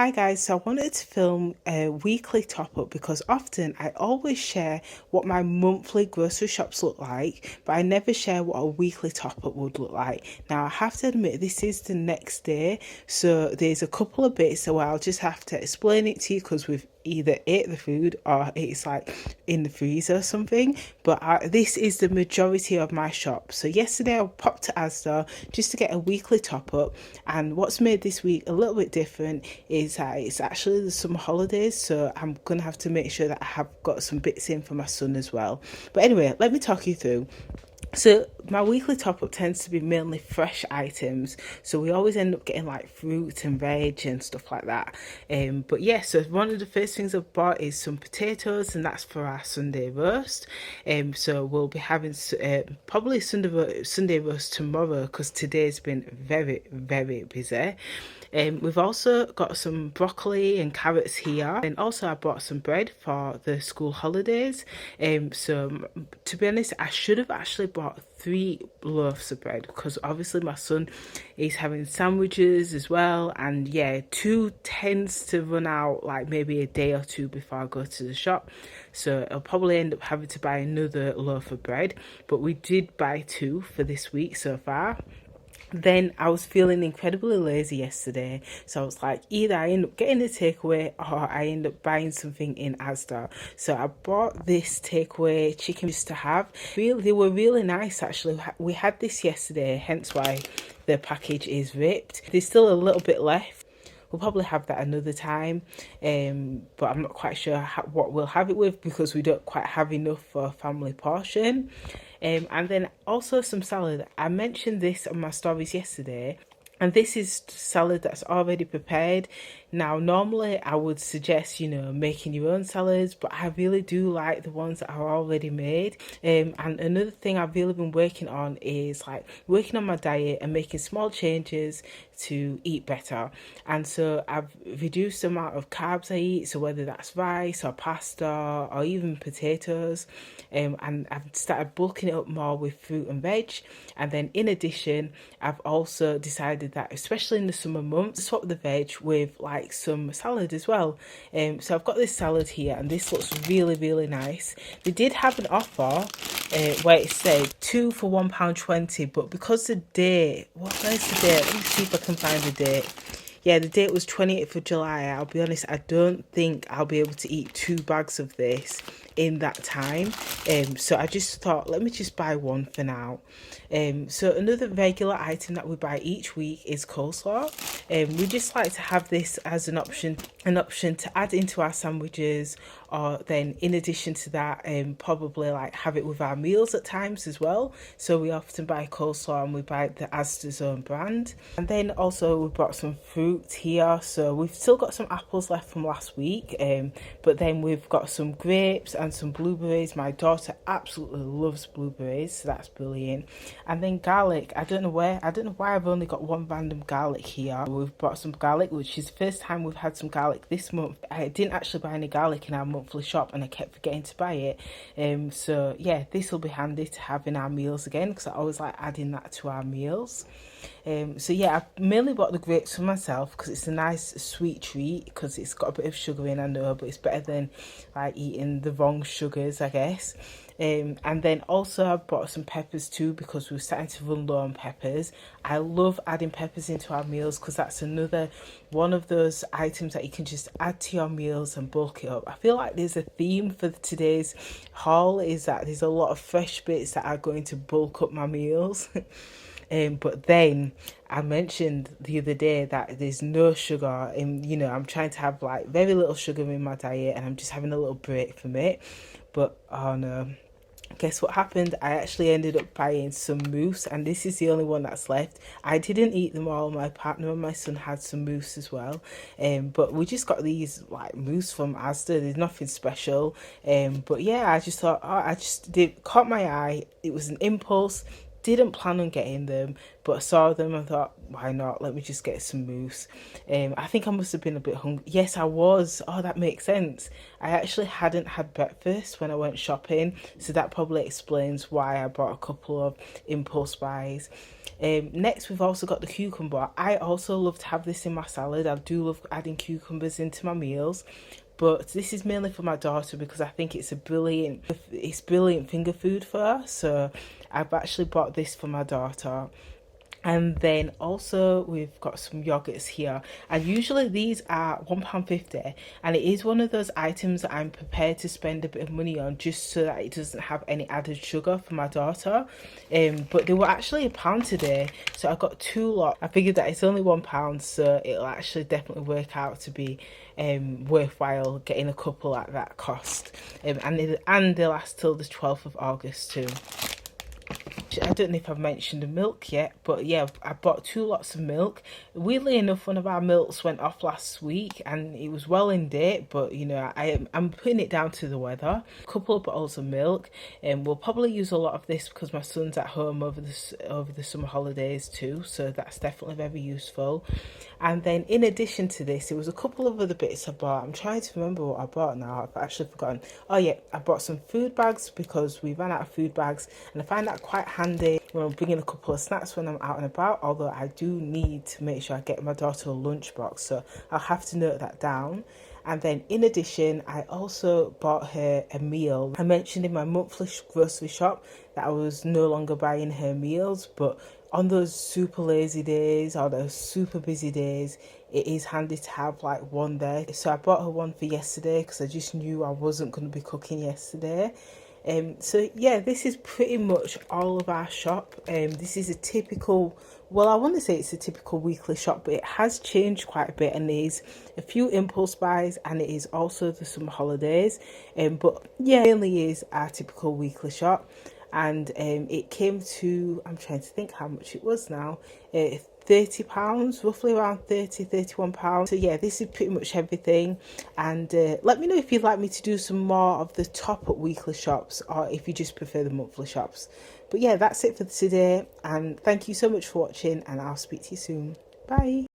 Hi guys, so I wanted to film a weekly top up because often I always share what my monthly grocery shops look like, but I never share what a weekly top up would look like. Now I have to admit this is the next day, so there's a couple of bits so I'll just have to explain it to you because we've either ate the food or it's like in the freezer or something. But this is the majority of my shop. So yesterday I popped to Asda just to get a weekly top up, and what's made this week a little bit different is that it's actually the summer holidays, so I'm gonna have to make sure that I have got some bits in for my son as well. But anyway, let me talk you through. So my weekly top up tends to be mainly fresh items. So we always end up getting like fruit and veg and stuff like that. But yeah, so one of the first things I've bought is some potatoes, and that's for our Sunday roast. So we'll be having probably Sunday roast tomorrow because today's been very, very busy. We've also got some broccoli and carrots here, and also I bought some bread for the school holidays. So to be honest, I should have actually bought 3 loaves of bread because obviously my son is having sandwiches as well, and yeah, two tends to run out like maybe a day or two before I go to the shop. So I'll probably end up having to buy another loaf of bread, but we did buy 2 for this week so far. Then I was feeling incredibly lazy yesterday, so I was like, either I end up getting a takeaway or I end up buying something in Asda. So I bought this takeaway chicken just to have. They were really nice actually. We had this yesterday, hence why the package is ripped. There's still a little bit left. We'll probably have that another time, but I'm not quite sure what we'll have it with because we don't quite have enough for a family portion. And then also some salad. I mentioned this on my stories yesterday, and this is salad that's already prepared. Now, normally I would suggest, making your own salads, but I really do like the ones that are already made. And another thing I've really been working on is like working on my diet and making small changes to eat better. And so I've reduced the amount of carbs I eat, so whether that's rice or pasta or even potatoes. And I've started bulking it up more with fruit and veg. And then in addition, I've also decided that, especially in the summer months, swap the veg with like some salad as well. So I've got this salad here, and this looks really, really nice. They did have an offer where it said 2 for £1.20, but because the date, where's the date? Let me see if I can find the date. Yeah, the date was 28th of July. I'll be honest, I don't think I'll be able to eat 2 bags of this in that time. So I just thought, let me just buy one for now. So another regular item that we buy each week is coleslaw. We just like to have this as an option to add into our sandwiches, or then in addition to that, probably like have it with our meals at times as well. So we often buy coleslaw and we buy the Asda's own brand. And then also we brought some fruit here. So we've still got some apples left from last week, but then we've got some grapes and some blueberries. My daughter absolutely loves blueberries, so that's brilliant. And then garlic. I don't know why I've only got one random garlic here. We've brought some garlic, which is the first time we've had some garlic this month. I didn't actually buy any garlic in our monthly shop, and I kept forgetting to buy it. So yeah, this will be handy to have in our meals again, because I always like adding that to our meals. So yeah, I mainly bought the grapes for myself because it's a nice sweet treat, because it's got a bit of sugar in, I know, but it's better than like eating the wrong sugars, I guess. And then also I bought some peppers too, because we were starting to run low on peppers. I love adding peppers into our meals because that's another one of those items that you can just add to your meals and bulk it up. I feel like there's a theme for today's haul, is that there's a lot of fresh bits that are going to bulk up my meals. But then I mentioned the other day that there's no sugar in, I'm trying to have like very little sugar in my diet, and I'm just having a little break from it. But oh no, guess what happened? I actually ended up buying some mousse, and this is the only one that's left. I didn't eat them all. My partner and my son had some mousse as well. But we just got these like mousse from Asda. There's nothing special. But yeah, I just thought, caught my eye. It was an impulse. didn't plan on getting them, but I saw them and thought, why not? Let me just get some mousse. I think I must have been a bit hungry. Yes, I was. Oh, that makes sense. I actually hadn't had breakfast when I went shopping, so that probably explains why I bought a couple of impulse buys. Next, we've also got the cucumber. I also love to have this in my salad. I do love adding cucumbers into my meals, but this is mainly for my daughter because I think it's brilliant finger food for her. So I've actually bought this for my daughter. And then also we've got some yogurts here, and usually these are £1.50, and it is one of those items that I'm prepared to spend a bit of money on just so that it doesn't have any added sugar for my daughter. But they were actually £1 today, so I got two lots. I figured that it's only £1, so it'll actually definitely work out to be worthwhile getting a couple at that cost. And they last till the 12th of August too. I don't know if I've mentioned the milk yet, but yeah, I bought two lots of milk. Weirdly enough, one of our milks went off last week and it was well in date, but you know, I'm putting it down to the weather. A couple of bottles of milk, and we'll probably use a lot of this because my son's at home over the summer holidays too, so that's definitely very useful. And then in addition to this, there was a couple of other bits I bought. I'm trying to remember what I bought now. I've actually forgotten. Oh yeah, I bought some food bags because we ran out of food bags, and I find that quite handy when I'm bringing a couple of snacks when I'm out and about, although I do need to make sure I get my daughter a lunchbox, so I'll have to note that down. And then in addition, I also bought her a meal. I mentioned in my monthly grocery shop that I was no longer buying her meals, but on those super lazy days or those super busy days, it is handy to have like one there. So I bought her one for yesterday because I just knew I wasn't going to be cooking yesterday. So yeah, this is pretty much all of our shop. This is a typical, well, I want to say it's a typical weekly shop, but it has changed quite a bit, and there's a few impulse buys, and it is also the summer holidays. But yeah, it really is our typical weekly shop. And it came to, I'm trying to think how much it was now, £30, roughly around £31. So yeah, this is pretty much everything. And let me know if you'd like me to do some more of the top up weekly shops, or if you just prefer the monthly shops. But yeah, that's it for today, and thank you so much for watching, and I'll speak to you soon. Bye.